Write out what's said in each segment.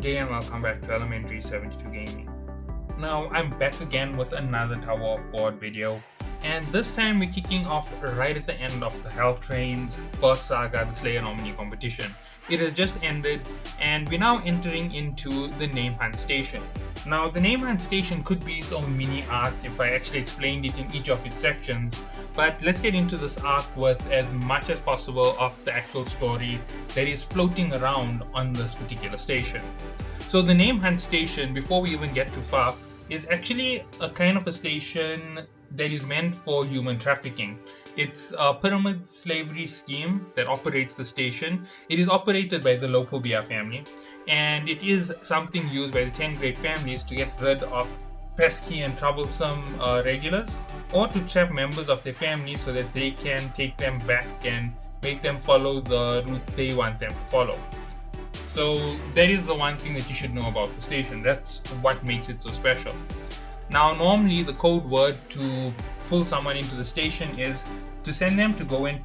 day and welcome back to Elementary 72 Gaming. Now I'm back again with another Tower of God video, and this time we're kicking off right at the end of the Hell Train's first saga, the Slayer Nominee competition. It has just ended and we're now entering into the Name Hunt Station. Now the Name Hunt Station could be its own mini arc if I actually explained it in each of its sections, but let's get into this arc with as much as possible of the actual story that is floating around on this particular station. So the Name Hunt Station, before we even get too far, is actually a kind of a station that is meant for human trafficking. It's a pyramid slavery scheme that operates the station. It is operated by the Lopobia family, and it is something used by the 10 great families to get rid of pesky and troublesome regulars, or to trap members of their family so that they can take them back and make them follow the route they want them to follow. So that is the one thing that you should know about the station. That's what makes it so special. Now normally the code word to pull someone into the station is to send them to go and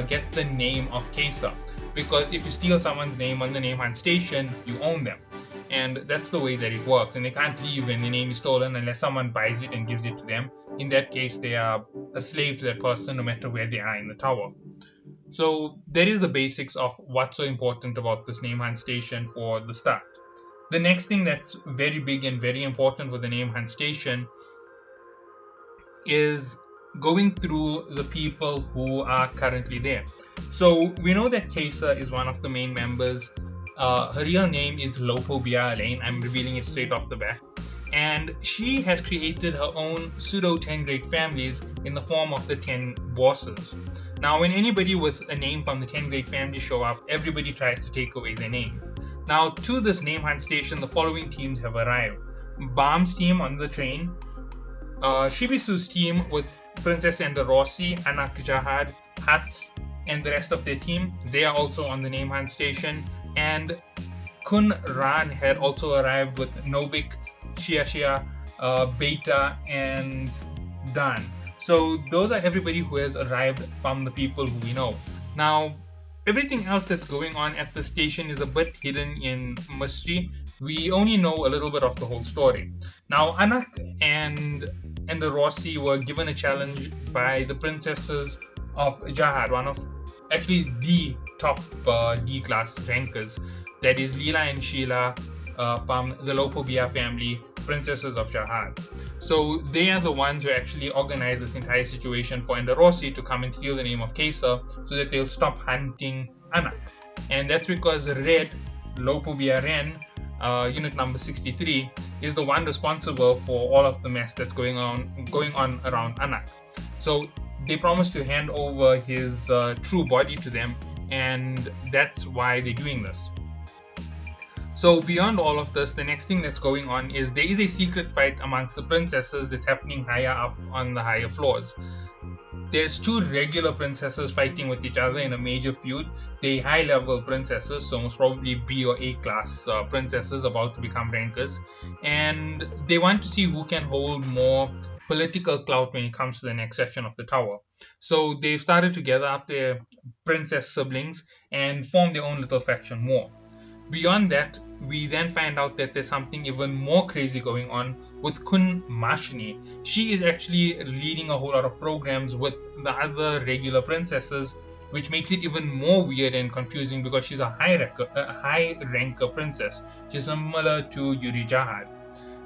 get the name of Kesa, because if you steal someone's name on the Name Hunt Station, you own them, and that's the way that it works, and they can't leave when the name is stolen unless someone buys it and gives it to them. In that case, they are a slave to that person no matter where they are in the tower. So that is the basics of what's so important about this Name Hunt Station for the start. The next thing that's very big and very important for the Name Hunt Station is going through the people who are currently there. So we know that Kesa is one of the main members. Her real name is Lopobia Elaine. I'm revealing it straight off the bat. And she has created her own pseudo 10 great families in the form of the 10 bosses. Now when anybody with a name from the 10 great families show up, everybody tries to take away their name. Now to this Name Hunt Station, the following teams have arrived. Balm's team on the train, Shibisu's team with Princess Enderossi, Anak Jahad, Hats, and the rest of their team, they are also on the Name Hunt Station. And Kun Ran had also arrived with Nobik, Shia, Beta, and Dan. So those are everybody who has arrived from the people who we know. Now everything else that's going on at the station is a bit hidden in mystery. We only know a little bit of the whole story. Now Anak and the Rossi were given a challenge by the princesses of Jahad, one of actually the top D-class rankers, that is Leela and Sheila from the Lopobia family, princesses of Jahad. So they are the ones who actually organize this entire situation for Enderossi to come and steal the name of Kesa so that they'll stop hunting Anak. And that's because Red, Lopobia Ren, unit number 63, is the one responsible for all of the mess that's going on around Anak. So they promised to hand over his true body to them, and that's why they're doing this. So beyond all of this, the next thing that's going on is there is a secret fight amongst the princesses that's happening higher up on the higher floors. There's two regular princesses fighting with each other in a major feud. They're high level princesses, so most probably B or A class princesses about to become rankers, and they want to see who can hold more political clout when it comes to the next section of the tower. So they've started to gather up their princess siblings and form their own little faction more. Beyond that, we then find out that there's something even more crazy going on with Kun Mashni. She is actually leading a whole lot of programs with the other regular princesses, which makes it even more weird and confusing because she's a high ranker princess. She's similar to Yuri Jahad.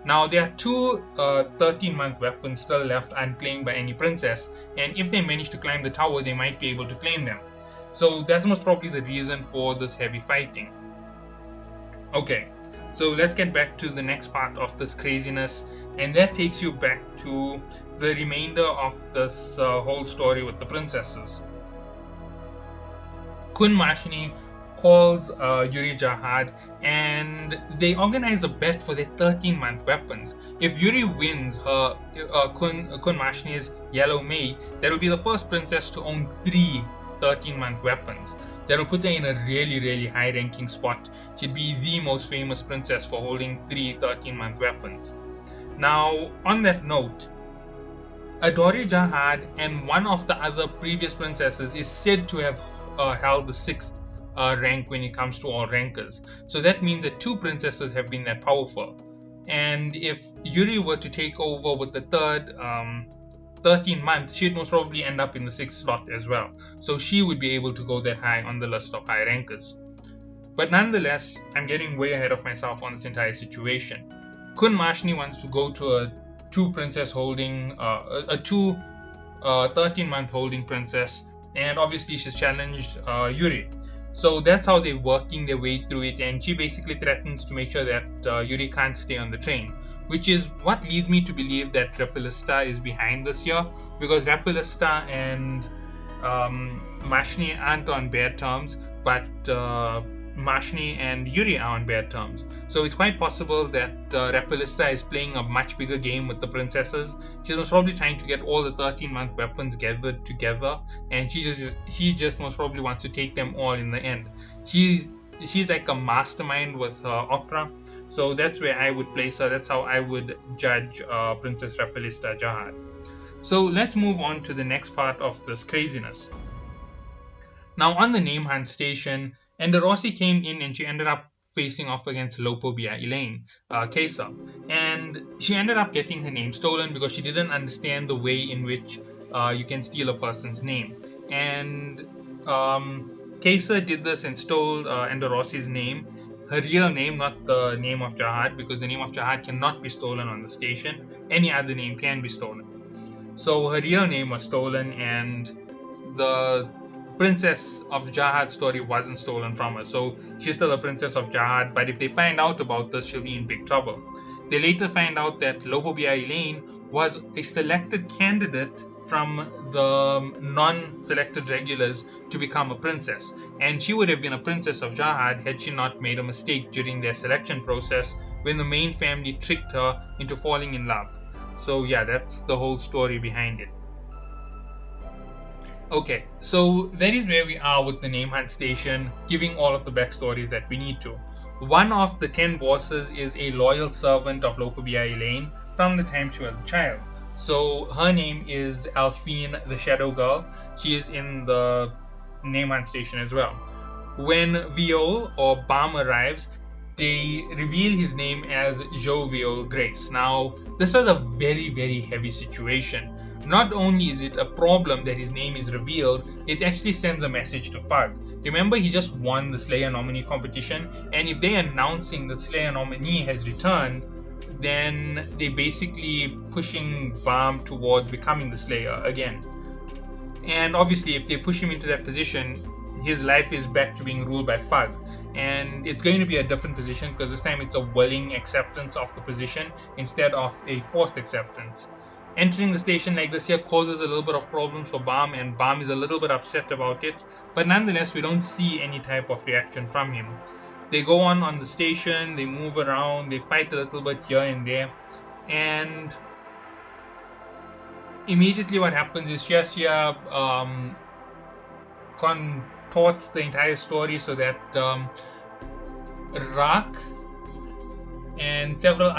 Now there are two 13-month weapons still left unclaimed by any princess, and if they manage to climb the tower, they might be able to claim them. So that's most probably the reason for this heavy fighting. Okay, so let's get back to the next part of this craziness, and that takes you back to the remainder of this whole story with the princesses. Kun Mashni calls Yuri Jahad, and they organize a bet for their 13-month weapons. If Yuri wins her Kun Mashni's Yellow May, that will be the first princess to own 3 13-month weapons. That will put her in a really high ranking spot. She'd be the most famous princess for holding 3 13-month weapons. Now on that note, Adori Jahad and one of the other previous princesses is said to have held the 6th rank when it comes to all rankers. So that means that 2 princesses have been that powerful. And if Yuri were to take over with the third 13 months, she'd most probably end up in the 6th slot as well. So she would be able to go that high on the list of high rankers. But nonetheless, I'm getting way ahead of myself on this entire situation. Khun Mashni wants to go to a 2 princess holding, a 13-month holding princess, and obviously she's challenged Yuri. So that's how they're working their way through it, and she basically threatens to make sure that Yuri can't stay on the train, which is what leads me to believe that Rapalista is behind this here, because Rapalista and Mashni aren't on bad terms, but Mashni and Yuri are on bad terms. So it's quite possible that Rapalista is playing a much bigger game with the princesses. She's most probably trying to get all the 13-month weapons gathered together, and she just most probably wants to take them all in the end. She's like a mastermind with opera, so that's where I would place her. That's how I would judge Princess Rapalista Jahad. So let's move on to the next part of this craziness. Now on the name hunt station, Endorossi came in and she ended up facing off against Lopobia Elaine, Kesa, and she ended up getting her name stolen because she didn't understand the way in which you can steal a person's name. And Kesa did this and stole Endorossi's name, her real name, not the name of Jahad, because the name of Jahad cannot be stolen on the station. Any other name can be stolen. So her real name was stolen, and the princess of Jahad story wasn't stolen from her, so she's still a princess of Jahad. But if they find out about this, she'll be in big trouble. They later find out that Lopobia Elaine was a selected candidate from the non-selected regulars to become a princess, and she would have been a princess of Jahad had she not made a mistake during their selection process when the main family tricked her into falling in love. So yeah, that's the whole story behind it. Okay, so that is where we are with the name hunt station, giving all of the backstories that we need to. One of the 10 bosses is a loyal servant of Lopobia Elaine from the time she was a child. So her name is Alphine the Shadow Girl. She is in the name hunt station as well. When Viol or Balm arrives, they reveal his name as Jovial Grace. Now, this was a very, very heavy situation. Not only is it a problem that his name is revealed, it actually sends a message to Fug. Remember, he just won the Slayer nominee competition, and if they're announcing the Slayer nominee has returned, then they're basically pushing Balm towards becoming the Slayer again. And obviously, if they push him into that position, his life is back to being ruled by Fug. And it's going to be a different position because this time it's a willing acceptance of the position instead of a forced acceptance. Entering the station like this here causes a little bit of problems for Balm, and Balm is a little bit upset about it, but nonetheless we don't see any type of reaction from him. They go on the station, they move around, they fight a little bit here and there, and immediately what happens is Shashia contorts the entire story so that Rak and several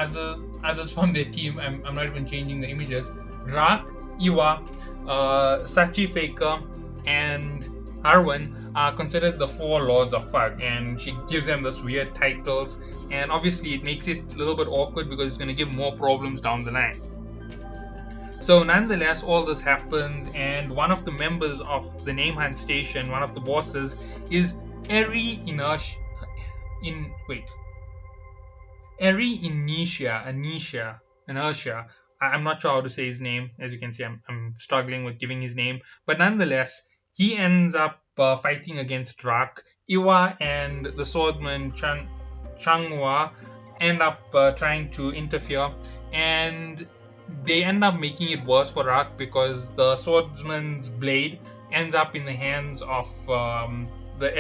others from their team, I'm not even changing the images, Rak, Iwa, Sachi Faker, and Harwin are considered the 4 Lords of Fug, and she gives them this weird titles, and obviously it makes it a little bit awkward because it's going to give more problems down the line. So nonetheless, all this happens, and one of the members of the name hunt station, one of the bosses, is Eri Inertia. I'm not sure how to say his name. As you can see, I'm struggling with giving his name. But nonetheless, he ends up fighting against Rak. Iwa and the swordsman Changhua end up trying to interfere. And they end up making it worse for Rak because the swordsman's blade ends up in the hands of the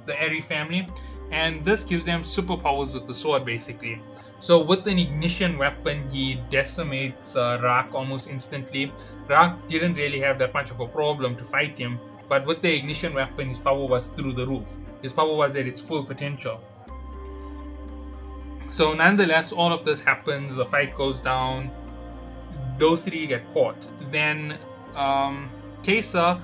Eri family. And this gives them superpowers with the sword, basically. So with an ignition weapon, he decimates Rak almost instantly. Rak didn't really have that much of a problem to fight him, but with the ignition weapon, his power was through the roof. His power was at its full potential. So nonetheless, all of this happens, the fight goes down, those 3 get caught. Then Kesa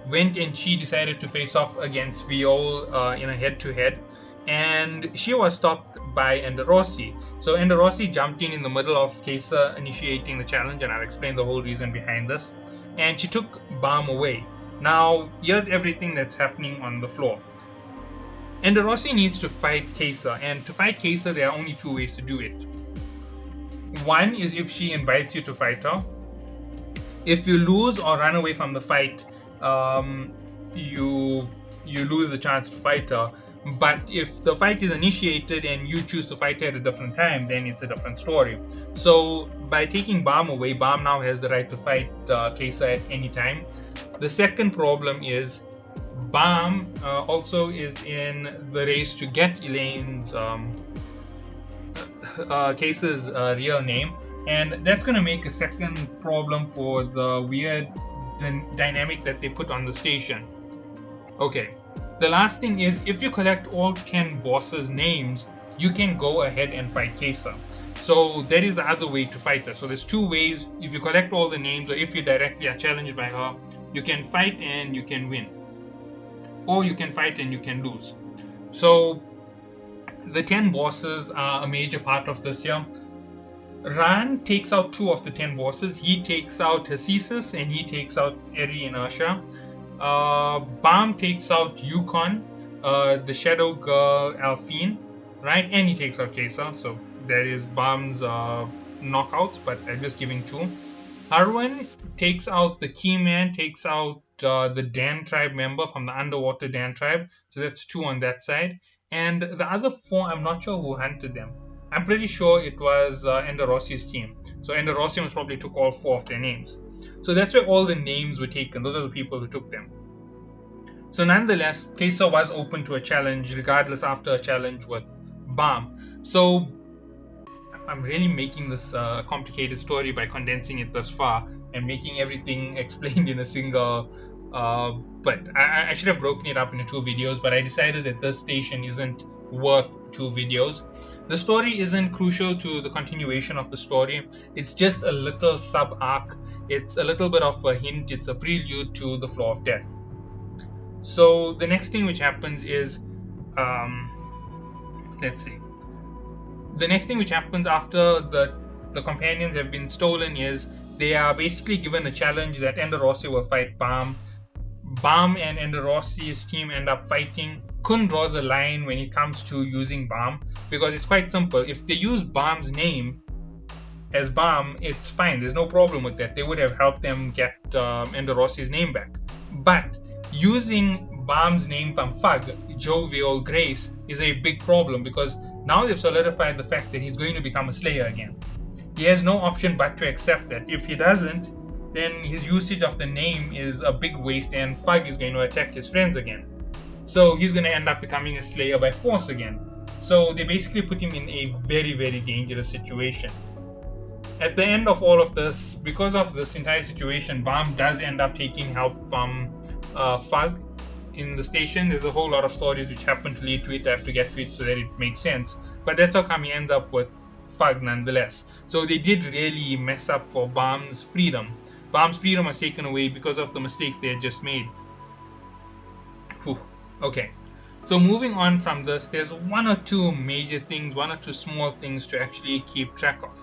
went and she decided to face off against Viol in a head-to-head, and she was stopped by Ender Rossi. So Ender Rossi jumped in the middle of Kesa initiating the challenge, and I'll explain the whole reason behind this. And she took Bam away. Now, here's everything that's happening on the floor. Ender Rossi needs to fight Kesa, and to fight Kesa, there are only two ways to do it. One is if she invites you to fight her. If you lose or run away from the fight, you lose the chance to fight her. But if the fight is initiated and you choose to fight her at a different time, then it's a different story. So by taking Bam away, Bam now has the right to fight Kesa at any time. The second problem is Bam also is in the race to get Elaine's Kesa's real name, and that's going to make a second problem for the weird dynamic that they put on the station. Okay, the last thing is if you collect all 10 bosses' names, you can go ahead and fight Kesa. So that is the other way to fight her. So there's two ways. If you collect all the names, or if you directly are challenged by her, you can fight and you can win, or you can fight and you can lose. So the 10 bosses are a major part of this here. Ran takes out 2 of the 10 bosses. He takes out Hasisis and he takes out Eri Inertia. Bam takes out Yukon, the Shadow Girl Alphine, right? And he takes out Kesa. So there is Bam's knockouts, but I'm just giving 2. Harwan takes out the Keyman, takes out the Dan tribe member from the Underwater Dan tribe. So that's 2 on that side. And the other 4, I'm not sure who hunted them. I'm pretty sure it was Ender Rossi's team. So Ender Rossi most probably took all 4 of their names. So that's where all the names were taken. Those are the people who took them. So nonetheless, Kesa was open to a challenge regardless after a challenge with Bam. So I'm really making this complicated story by condensing it thus far and making everything explained in a single but I should have broken it up into 2 videos, but I decided that this station isn't worth 2 videos. The story isn't crucial to the continuation of the story. It's just a little sub-arc. It's a little bit of a hint. It's a prelude to the Floor of Death. So the next thing which happens is, let's see. The next thing which happens after the companions have been stolen is they are basically given a challenge that Ender Rossi will fight Bam. Bam and Ender Rossi's team end up fighting. Kun draws a line when it comes to using Bam because it's quite simple. If they use Bam's name as Bam, it's fine. There's no problem with that. They would have helped them get Ender Rossi's name back. But using Bam's name from Fug, Jovial Grace, is a big problem because now they've solidified the fact that he's going to become a Slayer again. He has no option but to accept that. If he doesn't, then his usage of the name is a big waste and Fug is going to attack his friends again. So he's going to end up becoming a Slayer by force again. So they basically put him in a very, very dangerous situation. At the end of all of this, because of this entire situation, Bam does end up taking help from Fug in the station. There's a whole lot of stories which happen to lead to it. I have to get to it so that it makes sense. But that's how come he ends up with Fug nonetheless. So they did really mess up for Bam's freedom. Bam's freedom was taken away because of the mistakes they had just made. Whew. Okay, so moving on from this, there's 1 or 2 major things, 1 or 2 small things to actually keep track of.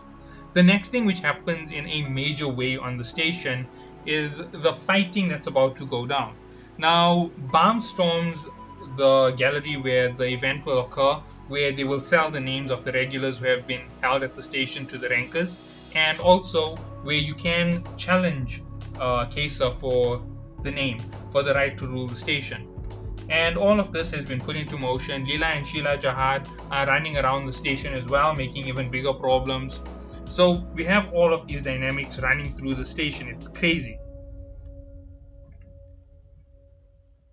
The next thing which happens in a major way on the station is the fighting that's about to go down. Now, Bam storms the gallery where the event will occur, where they will sell the names of the regulars who have been held at the station to the rankers, and also where you can challenge Kesa for the name, for the right to rule the station. And all of this has been put into motion. Leela and Sheila Jahad are running around the station as well, making even bigger problems. So we have all of these dynamics running through the station. It's crazy.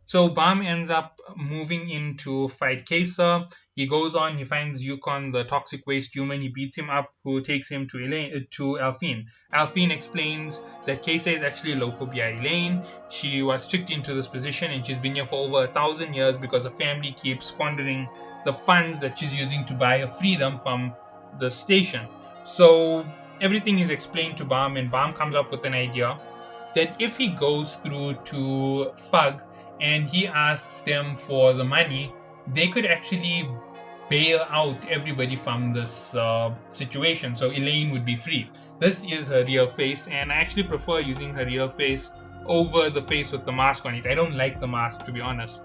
So Bam ends up moving in to fight Kesa. He goes on, he finds Yukon, the toxic waste human. He beats him up, who takes him to Alphine. Alphine explains that Kesa is actually Lopobia Elaine. She was tricked into this position and she's been here for over 1,000 years because the family keeps squandering the funds that she's using to buy her freedom from the station. So everything is explained to Bam, and Bam comes up with an idea. that if he goes through to Fug and he asks them for the money, they could actually bail out everybody from this situation, so Elaine would be free. This is her real face, and I actually prefer using her real face over the face with the mask on it. I don't like the mask, to be honest.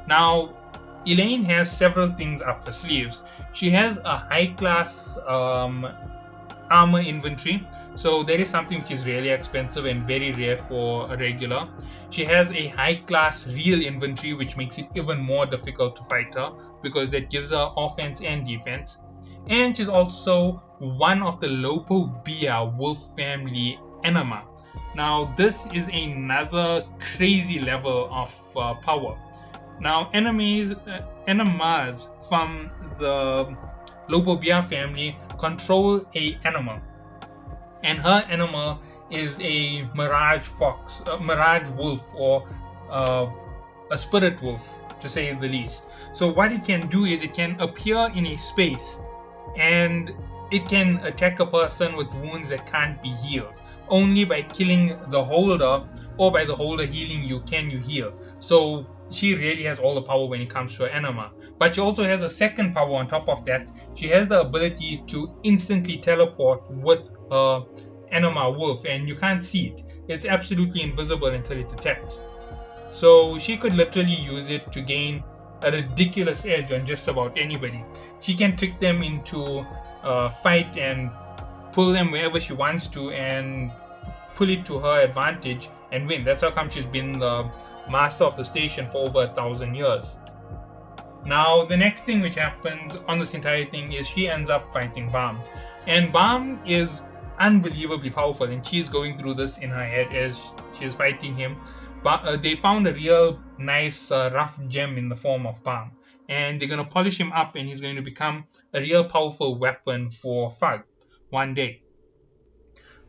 Now, Elaine has several things up her sleeves. She has a high-class armor inventory, so that is something which is really expensive and very rare for a regular. She has a high-class real inventory, which makes it even more difficult to fight her because that gives her offense and defense. And she's also one of the Lopobia wolf family Enema. Now, this is another crazy level of power. Now, enemas from the Lopobia family control a animal, and her animal is a mirage fox, a mirage wolf, or a spirit wolf, to say the least. So what it can do is it can appear in a space, and it can attack a person with wounds that can't be healed. Only by killing the holder, or by the holder healing you, can you heal. So she really has all the power when it comes to her enema. But she also has a second power on top of that. She has the ability to instantly teleport with her enema wolf, and you can't see it. It's absolutely invisible until it attacks. So she could literally use it to gain a ridiculous edge on just about anybody. She can trick them into a fight and pull them wherever she wants to and pull it to her advantage and win. That's how come she's been the master of the station for over 1,000 years. Now, the next thing which happens on this entire thing is she ends up fighting Bam. And Bam is unbelievably powerful, and she's going through this in her head as she's fighting him. But they found a real nice rough gem in the form of Bam, and they're going to polish him up, and he's going to become a real powerful weapon for Fug one day.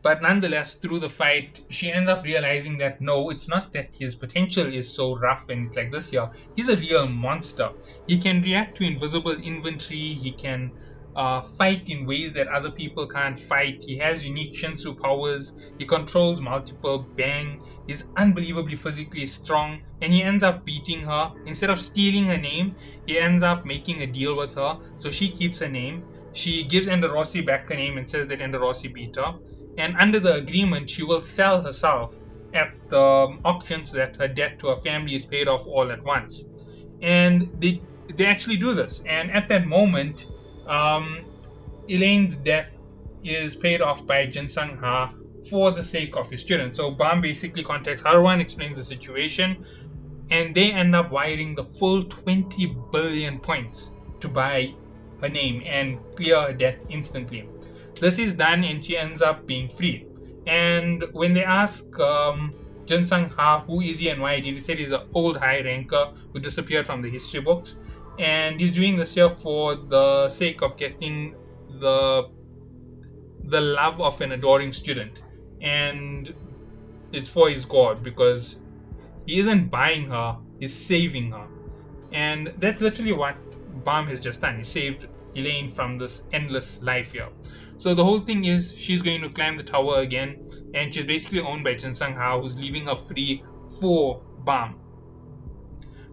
But nonetheless, through the fight, she ends up realizing that no, it's not that his potential is so rough and it's like this here. He's a real monster. He can react to invisible inventory. He can fight in ways that other people can't fight. He has unique Shinsu powers. He controls multiple bang. He's unbelievably physically strong, and he ends up beating her. Instead of stealing her name, he ends up making a deal with her, so she keeps her name. She gives Enderossi back her name and says that Enderossi beat her. And under the agreement, she will sell herself at the auction so that her debt to her family is paid off all at once. And they actually do this. And at that moment, Elaine's death is paid off by Jinsung Ha for the sake of his student. So Bam basically contacts Harwan, explains the situation, and they end up wiring the full 20 billion points to buy her name and clear her debt instantly. This is done, and she ends up being freed. And when they ask Jinsung Ha who is he and why did he say he's an old high ranker who disappeared from the history books, and he's doing this here for the sake of getting the love of an adoring student, and it's for his god, because he isn't buying her, he's saving her. And that's literally what Bam has just done. He saved Elaine from this endless life here. So the whole thing is she's going to climb the tower again, and she's basically owned by Jinsung Ha, who's leaving her free for Bam.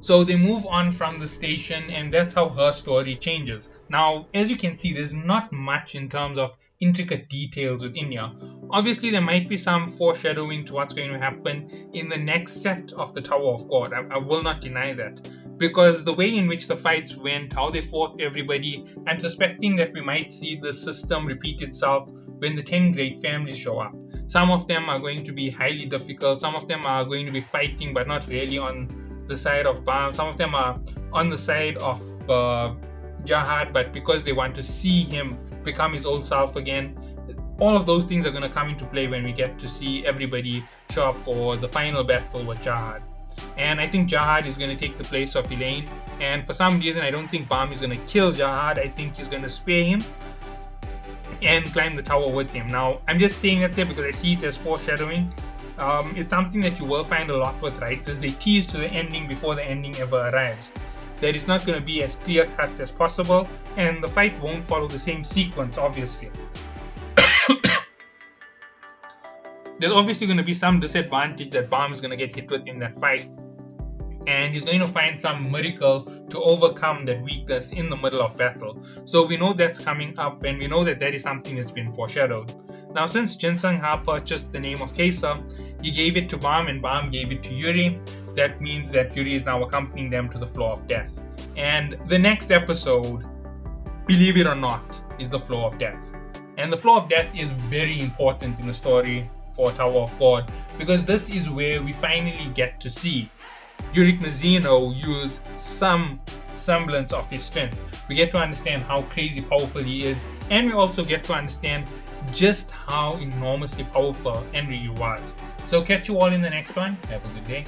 So they move on from the station, and that's how her story changes. Now, as you can see, there's not much in terms of intricate details within here. Obviously, there might be some foreshadowing to what's going to happen in the next set of the Tower of God. I will not deny that. Because the way in which the fights went, how they fought everybody, I'm suspecting that we might see the system repeat itself when the 10 great families show up. Some of them are going to be highly difficult. Some of them are going to be fighting, but not really on the side of Bam. Some of them are on the side of Jahad, but because they want to see him become his old self again. All of those things are going to come into play when we get to see everybody show up for the final battle with Jahad. And I think Jahad is going to take the place of Elaine, and for some reason I don't think Bam is going to kill Jahad. I think he's going to spare him and climb the tower with him. Now, I'm just saying that there because I see it as foreshadowing. It's something that you will find a lot with writers. They tease to the ending before the ending ever arrives. That it's not going to be as clear cut as possible, and the fight won't follow the same sequence, obviously. there's obviously going to be some disadvantage that Bam is going to get hit with in that fight, and he's going to find some miracle to overcome that weakness in the middle of battle. So we know that's coming up, and we know that that is something that's been foreshadowed. Now, since Jin Sung Ha purchased the name of Kesa, he gave it to Bam and Bam gave it to Yuri. That means that Yuri is now accompanying them to the Floor of Death. And the next episode, believe it or not, is the Floor of Death. And the Floor of Death is very important in the story for Tower of God, because this is where we finally get to see Yurick Mizuno use some semblance of his strength. We get to understand how crazy powerful he is, and we also get to understand just how enormously powerful Enryu was. So catch you all in the next one. Have a good day.